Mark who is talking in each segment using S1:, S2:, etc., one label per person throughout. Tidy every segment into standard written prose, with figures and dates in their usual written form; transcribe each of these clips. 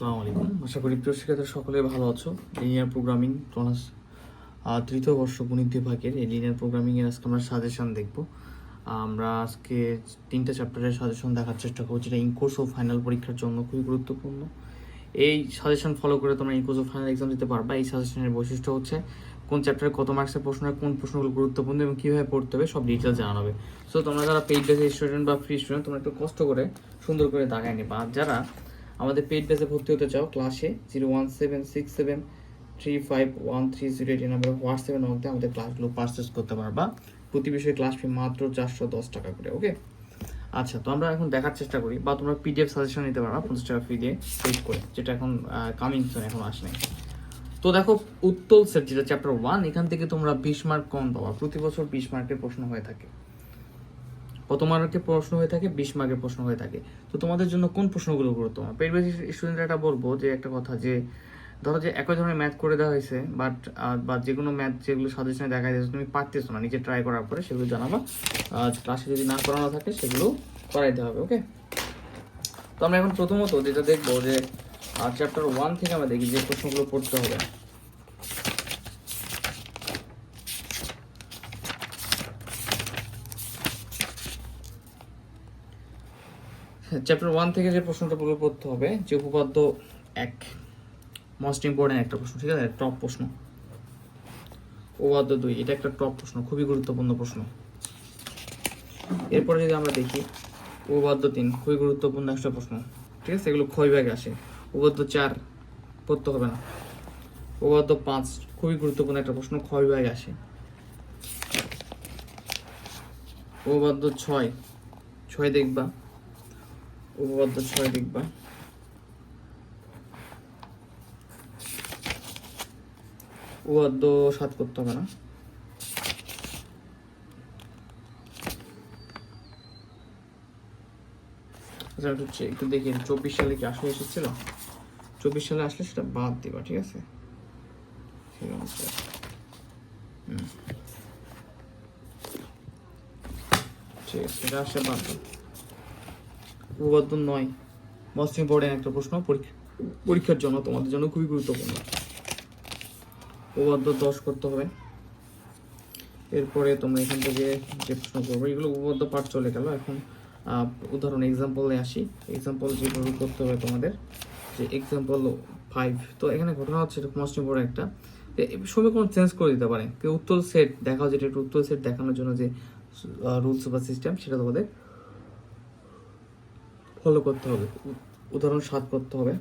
S1: আসসালামু আলাইকুম। আশা করি প্রিয় শিক্ষার্থীরা সকলে ভালো আছো। লিনিয়ার প্রোগ্রামিং ক্লাস তৃতীয় বর্ষ গণিত বিভাগের এই লিনিয়ার প্রোগ্রামিংয়ের আজকে আমরা সাজেশন দেখব। আমরা আজকে 3টা চ্যাপ্টারের সাজেশন দেখার চেষ্টা করব, যেটা ইনকোর্স ও ফাইনাল পরীক্ষার জন্য খুবই গুরুত্বপূর্ণ। এই সাজেশন ফলো করে তোমরা ইনকোর্স ও ফাইনাল এক্সাম দিতে পারবা। এই সাজেশনের বৈশিষ্ট্য হচ্ছে কোন চ্যাপ্টারে কত মার্কসের প্রশ্ন হয়, কোন প্রশ্নগুলো গুরুত্বপূর্ণ এবং কীভাবে পড়তে হবে সব ডিটেলস জানাবে। সো তোমরা যারা পেইড বেসে স্টুডেন্ট বা ফ্রি স্টুডেন্ট, তোমরা একটু কষ্ট করে সুন্দর করে দাগায় নেবা। আর যারা আমাদের পেইড বেসে ভর্তি হতে চাও, ক্লাসে 01767351308 এই নাম্বারে হোয়াটসঅ্যাপে নক দিয়ে আমাদের ক্লাসগুলো পারচেস করতে পারবা। প্রতি বিষয়ে ক্লাস ফি মাত্র 410 টাকা করে। ওকে, আচ্ছা, তো আমরা এখন দেখার চেষ্টা করি, বা তোমরা পিডিএফ সাজেশন নিতে পারবা 50 টাকা ফি দিয়ে পেড করে, যেটা এখন কামিং সুন, এখন আসে নাই। তো দেখো, উত্তর সেট যেটা চ্যাপ্টার 1, এখান থেকে তোমরা 20 মার্ক কম পাবা। প্রতি বছর 20 মার্কের প্রশ্ন হয়ে থাকে। কত মার্কের প্রশ্ন হয়ে থাকে? 20 মার্কের প্রশ্ন হয়ে থাকে। তো তোমাদের জন্য কোন প্রশ্নগুলো গুরুত্বপূর্ণ? পেড বেসিস স্টুডেন্টরা এটা বলবো যে একটা কথা, যে ধরো যে একই ধরনের ম্যাথ করে দেওয়া হয়েছে, বা যে কোনো ম্যাথ যেগুলো সাজেশনে দেখা যাচ্ছে তুমি পারতেছো না, নিজে ট্রাই করার পরে সেগুলো জানাবা। ক্লাসে যদি না করানো থাকে সেগুলো করাইতে হবে। ওকে, তো আমরা এখন প্রথমত যেটা দেখবো, যে চ্যাপ্টার 1 থেকে আমরা দেখি যে প্রশ্নগুলো পড়তে হবে। চ্যাপ্টার 1 থেকে যে প্রশ্নটা পড়তে হবে, যে উপপাদ্য 1, মোস্ট ইম্পর্টেন্ট একটা প্রশ্ন, ঠিক আছে, টপ প্রশ্ন। উপপাদ্য 2, এটা একটা টপ প্রশ্ন, খুবই গুরুত্বপূর্ণ প্রশ্ন। এরপরে যদি আমরা দেখি উপপাদ্য 3, খুবই গুরুত্বপূর্ণ একটা প্রশ্ন, ঠিক আছে, এগুলো ক্ষয় ভাগে আসে। উপপাদ্য 4 পড়তে হবে না। উপপাদ্য 5, খুবই গুরুত্বপূর্ণ একটা প্রশ্ন, ক্ষয় ভাগে আসে। উপপাদ্য 6 দেখবা, উপপাদ্য 6 দেখবা। উপপাদ্য 7 করতে হবে না। আচ্ছা, একটু দেখি 24 সালে কি আসলে এসেছিল। 24 সালে আসলে সেটা বাদ দিবা, ঠিক আছে। ঠিক আছে, এটা আসলে বাদ দাও। উপপাদ্য 9, মোস্ট ইম্পর্টেন্ট একটা প্রশ্ন, পরীক্ষার জন্য, তোমাদের জন্য খুবই গুরুত্বপূর্ণ। উপপাদ্য 10 করতে হবে। এরপরে তোমরা এখান থেকে যে প্রশ্ন করবো, এগুলো উপপাদ্য পাঠ চলে গেল। এখন উদাহরণ এক্সাম্পলে আসি। এক্সাম্পল যেভাবে করতে হবে তোমাদের, যে এক্সাম্পল 5, তো এখানে ঘটনা হচ্ছে মোস্ট ইম্পর্টেন্ট একটা, সমীকরণ চেঞ্জ করে দিতে পারে। উত্তর সেট দেখাও, যেটা একটু উত্তর সেট দেখানোর জন্য যে রুলস বা সিস্টেম, সেটা তোমাদের ফলো করতে হবে। উদাহরণ 7 করতে হবে।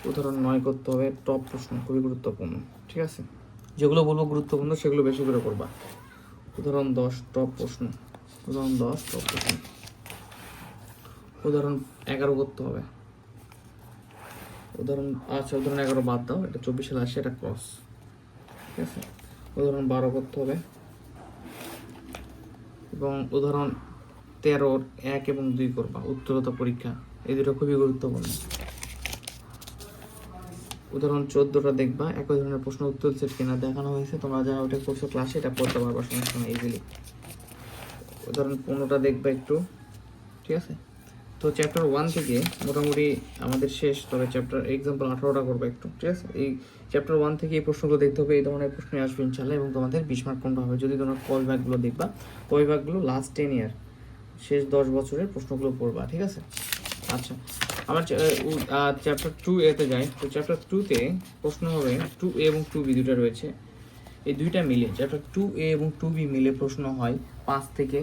S1: উদাহরণ 9 করতে হবে। টপ প্রশ্ন, খুবই গুরুত্বপূর্ণ, ঠিক আছে। যেগুলো বলবো গুরুত্বপূর্ণ সেগুলো বেশি করে করবা। উদাহরণ 10 টপ প্রশ্ন। উদাহরণ 10 টপ প্রশ্ন। উদাহরণ 11 করতে হবে। উদাহরণ 11 বাদ দাও, এটা 24 সালে আসে, এটা ক্রস, ঠিক আছে। উদাহরণ 12 করতে হবে, এবং উদাহরণ 13 1 এবং 2 করবা। উত্তরতা পরীক্ষা, এই দুটো খুবই গুরুত্বপূর্ণ। উদাহরণ 14টা দেখবা, একই ধরনের প্রশ্ন উত্তর সেট কিনা দেখানো হয়েছে। তোমরা যারা ওটা করছো ক্লাসে, এটা পড়তে পারবা সমস্যা নেই, ইজিলি। উদাহরণ 15টা দেখবা একটু, ঠিক আছে। তো চ্যাপ্টার 1 থেকে মোটামুটি আমাদের শেষ, তবে চ্যাপ্টার এক্সাম্পল 18টা করবো একটু, ঠিক আছে। এই চ্যাপ্টার 1 থেকে এই প্রশ্নগুলো দেখতে হবে, এই ধরনের প্রশ্নই আসবে ইনশাল্লাহ, এবং তোমাদের 20 মার্ক কম হবে যদি তোমরা ক বিভাগগুলো দেখবা। ক বিভাগগুলো লাস্ট 10 ইয়ার, শেষ 10 বছরের প্রশ্নগুলো পড়বা, ঠিক আছে। আচ্ছা, আমার চ্যাপ্টার 2A-তে যাই। তো চ্যাপ্টার 2-তে প্রশ্ন হবে 2A এবং 2B দুটা রয়েছে, এই দুইটা মিলে চ্যাপ্টার 2A এবং 2B মিলে প্রশ্ন হয় 5 থেকে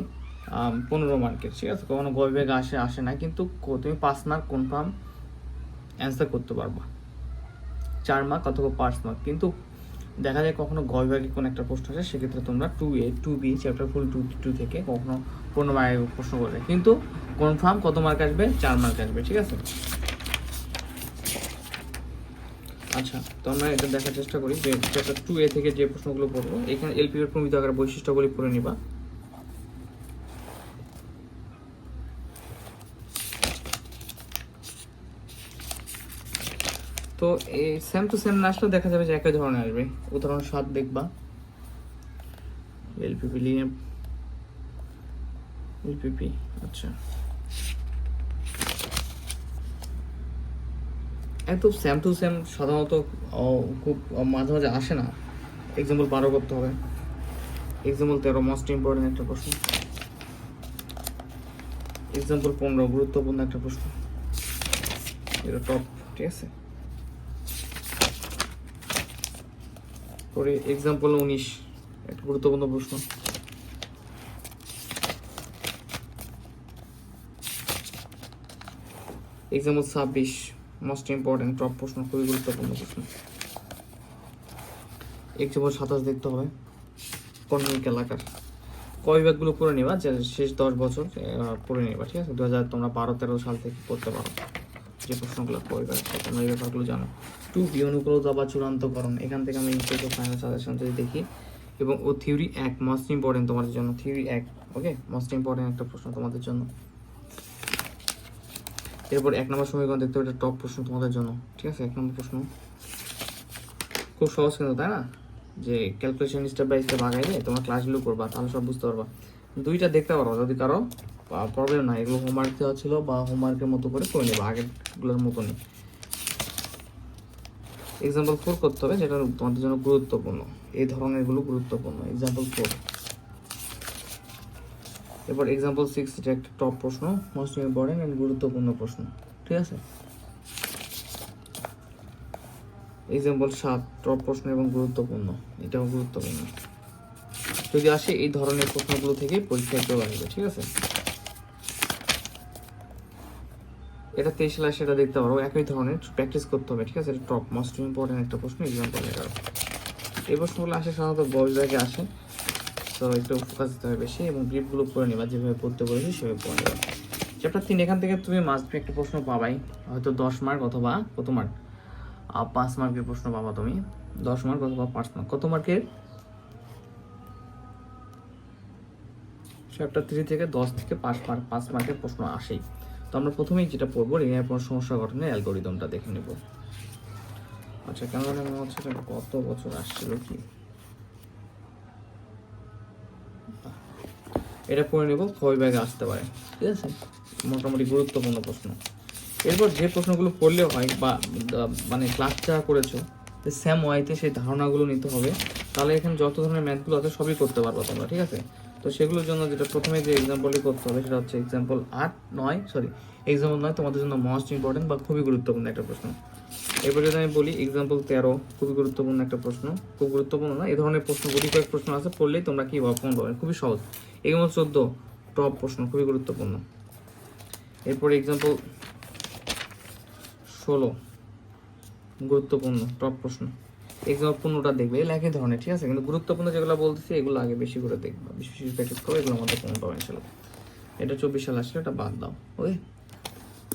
S1: 15 মার্কের, ঠিক আছে। কখনো গ বিভাগে আসে না, কিন্তু তুমি 5 মার্ক কনফার্ম অ্যান্সার করতে পারবা, 4 মার্ক অথবা 5 মার্ক। কিন্তু দেখা যায় কখনো গ বিভাগে কোনো একটা প্রশ্ন আসে, সেক্ষেত্রে তোমরা 2A 2B চ্যাপ্টার ফুল 2 থেকে কখনো 15 মার্কের প্রশ্ন করবে, কিন্তু কনফার্ম কত মার্ক আসবে? 4 মার্ক আসবে, ঠিক আছে। আচ্ছা, তো আমরা এটা দেখার চেষ্টা করি যে চ্যাপ্টার 2A থেকে যে প্রশ্নগুলো পড়বো, এখানে এলপিএর প্রমিত আকার বৈশিষ্ট্যগুলি পড়ে নিবা। তো এই সেম টু সেম না আসলে দেখা যাবে যে একই ধরনের আসবে। উদাহরণ 7 দেখবা, এলপিপি, আচ্ছা, একদম সেম টু সেম সাধারণত খুব মাঝে মাঝে আসে না। এক্সাম্পল 12 করতে হবে, এক্সাম্পল 13 মোস্ট ইম্পর্টেন্ট একটা প্রশ্ন, এক্সাম্পল 15 গুরুত্বপূর্ণ একটা প্রশ্ন, এটা টপ, ঠিক আছে। পরে এক্সাম্পল 19 একটা গুরুত্বপূর্ণ প্রশ্ন, এক্সাম্পল 26 মোস্ট ইম্পর্টেন্ট টপ প্রশ্ন, খুবই গুরুত্বপূর্ণ প্রশ্ন। এক্সাম্পল 27 দেখতে হবে, কর্ণিক এলাকার ক বিভাগগুলো পড়ে নিবা, যে শেষ 10 বছর পড়ে নিবা, ঠিক আছে। 2000 তোমরা 12-13 সাল থেকে পড়তে পারো যে প্রশ্নগুলো ক বিভাগ, তোমরা এই ব্যাপারগুলো জানো। 2B অনুকূলতা বা চূড়ান্তকরণ, এখান থেকে আমি ইনটেক ফাইনাল সাজেশন যদি দেখি, এবং ও থিওরি 1 মোস্ট ইম্পর্টেন্ট তোমাদের জন্য, থিওরি 1 ওকে, মোস্ট ইম্পর্টেন্ট একটা প্রশ্ন তোমাদের জন্য। এরপর 1 নম্বর সমীকরণ দেখতে হবে, এটা টপ প্রশ্ন তোমাদের জন্য, ঠিক আছে। 1 নম্বর প্রশ্ন খুব সহজ কিন্তু, তাই না? যে ক্যালকুলেশন স্টেপ বাই স্টেপ আগাইলে তোমার ক্লাসগুলো করবা, তাহলে সব বুঝতে পারবা। দুইটা দেখতে পারো যদি কারো প্রবলেম না, এগুলো হোমওয়ার্ক দেওয়া ছিল বা হোমওয়ার্কের মতো করে করে নেবা, আগেরগুলোর মতনই। এক্সাম্পল 4 করতে হবে, যেটা তোমাদের জন্য গুরুত্বপূর্ণ, এই ধরনেরগুলো গুরুত্বপূর্ণ। এক্সাম্পল 4, এরপর এক্সাম্পল 6, এটা একটা টপ প্রশ্ন, মোস্ট ইম্পর্টেন্ট এন্ড গুরুত্বপূর্ণ প্রশ্ন, ঠিক আছে। এক্সাম্পল 7 টপ প্রশ্ন এবং গুরুত্বপূর্ণ, এটাও গুরুত্বপূর্ণ। যদি আসে এই ধরনের প্রশ্নগুলো থেকে পরীক্ষায় কেউ আসবে, ঠিক আছে। এটা 23 সালে সেটা দেখতে পারো, একই ধরনের প্র্যাকটিস করতে হবে, ঠিক আছে। এটা টপ মোস্ট ইম্পর্টেন্ট একটা প্রশ্ন, এক্সাম্পল 11। এই প্রশ্নগুলো আসে সাধারণত বয়সে আসে, তো একটু ফোকাস দিতে হবে বেশি, এবং গ্রিপগুলো পড়ে নেবা, যেভাবে পড়তে বলেছি সেভাবে পড়ে নেবা। চ্যাপ্টার 3 এখান থেকে তুমি মাস্ট বি একটা প্রশ্ন পাবাই, হয়তো 10 মার্ক অথবা কত মার্ক, 5 মার্কের প্রশ্ন পাবা তুমি, 10 মার্ক অথবা 5 মার্ক। কত মার্কের? চ্যাপ্টার 3 থেকে 10 থেকে 5 মার্কের প্রশ্ন আসেই। তো আমরা প্রথমেই যেটা পড়বো, রেয়ার সমস্যা গঠনের অ্যালগরিদমটা দেখে নেব। আচ্ছা, কেন জানি মনে হচ্ছে এটা কত বছর আসছিল কি, এটা পড়ে নেব, খ বিভাগে আসতে পারে, ঠিক আছে। মোটামুটি গুরুত্বপূর্ণ প্রশ্ন। এরপর যে প্রশ্নগুলো পড়লে হয় বা মানে ক্লাস যারা করেছো সেম ওয়াইতে সেই ধারণাগুলো নিতে হবে, তাহলে এখানে যত ধরনের ম্যাথগুলো আছে সবই করতে পারবো তোমরা, ঠিক আছে। তো সেগুলোর জন্য যেটা প্রথমে যে এক্সাম্পলটি করতে হবে সেটা হচ্ছে এক্সাম্পল 9 এক্সাম্পল 9 তোমাদের জন্য মোস্ট ইম্পর্টেন্ট বা খুবই গুরুত্বপূর্ণ একটা প্রশ্ন। এরপর যদি আমি বলি এক্সাম্পল 13 খুবই গুরুত্বপূর্ণ একটা প্রশ্ন, খুব গুরুত্বপূর্ণ না, এই ধরনের প্রশ্ন গুটি কয়েক প্রশ্ন আছে, পড়লেই তোমরা কি কমন পাবে, খুবই সহজ। এগুলো 14 টপ প্রশ্ন, খুবই গুরুত্বপূর্ণ। এরপর এক্সাম্পল 16 গুরুত্বপূর্ণ টপ প্রশ্ন। এক্সাম্পল 15টা দেখবে, এগুলো একই ধরনের, ঠিক আছে। কিন্তু গুরুত্বপূর্ণ যেগুলো বলতেছি এগুলো আগে বেশি করে দেখবা, বেশি বেশি প্র্যাকটিস করো, এগুলো আমাদের কমন পাবে ইনশাআল্লাহ। এটা 24 সাল আসলে এটা বাদ দাও, ওকে।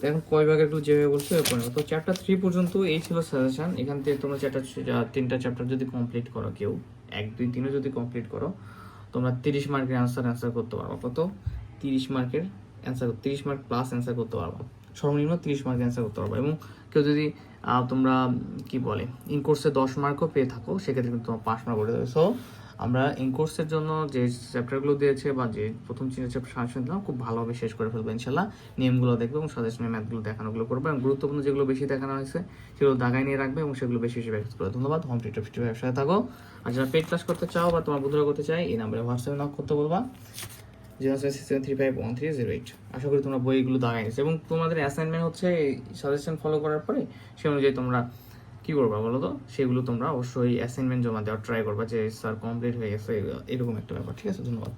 S1: এখন কয় ভাগের একটু যেভাবে বলছো এরপর। তো চ্যাপ্টার 3 পর্যন্ত এই ছিল সাজেশন। এখান থেকে তোমরা তিনটা চ্যাপ্টার যদি কমপ্লিট করো, কেউ 1, 2, 3 যদি কমপ্লিট করো, তোমরা 30 মার্কের অ্যান্সার করতে পারবো। কত? 30 মার্কের অ্যান্সার, 30 মার্ক প্লাস অ্যান্সার করতে পারবো, সর্বনিম্ন 30 মার্ক অ্যান্সার করতে পারবো। এবং কেউ যদি তোমরা কি বলে ইন কোর্সে 10 মার্কও পেয়ে থাকো, সেক্ষেত্রে কিন্তু তোমার 5 মার্ক করে দেবে। সো আমরা ইন কোর্সের জন্য যে চ্যাপ্টারগুলো দিয়েছে বা যে প্রথম 3 চ্যাপ্টার সাজেশন দিলাম, খুব ভালোভাবে শেষ করে ফেলবো ইনশাল্লাহ। নিয়মগুলো দেখবে এবং সাজেশনের ম্যাথগুলো দেখানোগুলো করবে, এবং গুরুত্বপূর্ণ যেগুলো বেশি দেখানো হয়েছে সেগুলো দাগায় নিয়ে রাখবে এবং সেগুলো বেশি বেশি প্র্যাকটিস করে। ধন্যবাদ। হোম টিউটর ব্যবসায় থাকো। আর যারা পেড ক্লাস করতে চাও বা তোমার বন্ধুরা করতে চাই, এই নাম্বারে হোয়াটসঅ্যাপে নক করতে বলবা, 07673513008। আশা করি তোমরা বইগুলো দাগাই নিচ্ছে, এবং তোমাদের অ্যাসাইনমেন্ট হচ্ছে সাজেশন ফলো করার পরে সে অনুযায়ী তোমরা কী করবা বলো তো, সেগুলো তোমরা অবশ্যই অ্যাসাইনমেন্ট জমা দেওয়ার ট্রাই করবা, যে স্যার কমপ্লিট হয়ে গেছে, এরকম একটা ব্যাপার, ঠিক আছে। ধন্যবাদ।